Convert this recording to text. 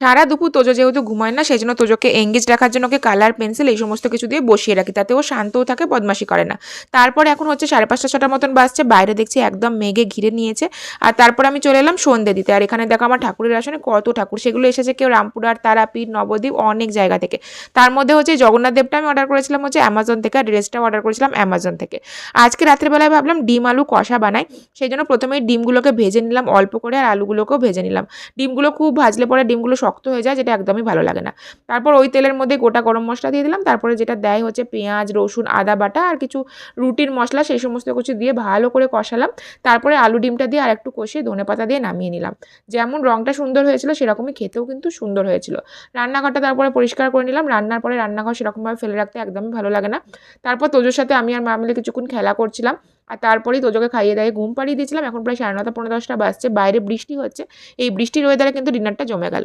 সারা দুপুর তোজো যেহেতু ঘুমায় না, সেই জন্য তোজোকে এঙ্গেজ রাখার জন্য ওকে কালার পেন্সিল এই সমস্ত কিছু দিয়ে বসিয়ে রাখি, তাতে ও শান্তও থাকে, বদমাশি করে না। তারপর এখন হচ্ছে 5:30-6টার মতন বাজছে, বাইরে দেখছি একদম মেঘে ঘিরে নিয়েছে। আর তারপর আমি চলে এলাম সন্ধ্যে দিতে। আর এখানে দেখো আমার ঠাকুরের আসনে কত ঠাকুর, সেগুলো এসেছে কেউ রামপুরহাট, তারাপীঠ, নবদ্বীপ, অনেক জায়গা থেকে। তার মধ্যে হচ্ছে জগন্নাথ দেবটা আমি অর্ডার করেছিলাম হচ্ছে অ্যামাজন থেকে, আর ড্রেসটাও অর্ডার করেছিলাম অ্যামাজন থেকে। আজকে রাত্রের বেলায় ভাবলাম ডিম আলু কষা বানাই, সেই জন্য প্রথমেই ডিমগুলোকে ভেজে নিলাম অল্প করে, আর আলুগুলোকেও ভেজে নিলাম। ডিমগুলো খুব ভাজলে পরে ডিমগুলো শক্ত হয়ে যায়, যেটা একদমই ভালো লাগে না। তারপর ওই তেলের মধ্যে গোটা গরম মশলা দিয়ে দিলাম, তারপরে যেটা দেয় হচ্ছে পেঁয়াজ, রসুন, আদা বাটা আর কিছু রুটির মশলা, সেই সমস্ত কিছু দিয়ে ভালো করে কষালাম। তারপরে আলু ডিমটা দিয়ে আর একটু কষিয়ে ধনেপাতা দিয়ে নামিয়ে নিলাম। যেমন রঙটা সুন্দর হয়েছিল সেরকমই খেতেও কিন্তু সুন্দর হয়েছিল। রান্নাঘরটা তারপরে পরিষ্কার করে নিলাম, রান্নার পরে রান্নাঘর সেরকমভাবে ফেলে রাখতে একদমই ভালো লাগে না। তারপর তোজোর সাথে আমি আর মা মিলে কিছুক্ষণ খেলা করছিলাম, আর তারপরেই তোজোকে খাইয়ে দাইয়ে ঘুম পাড়িয়ে দিয়েছিলাম। এখন প্রায় 9:30 পৌনে 10টা বাজছে, বাইরে বৃষ্টি হচ্ছে। এই বৃষ্টির ওয়েদারে কিন্তু ডিনারটা জমে গেল।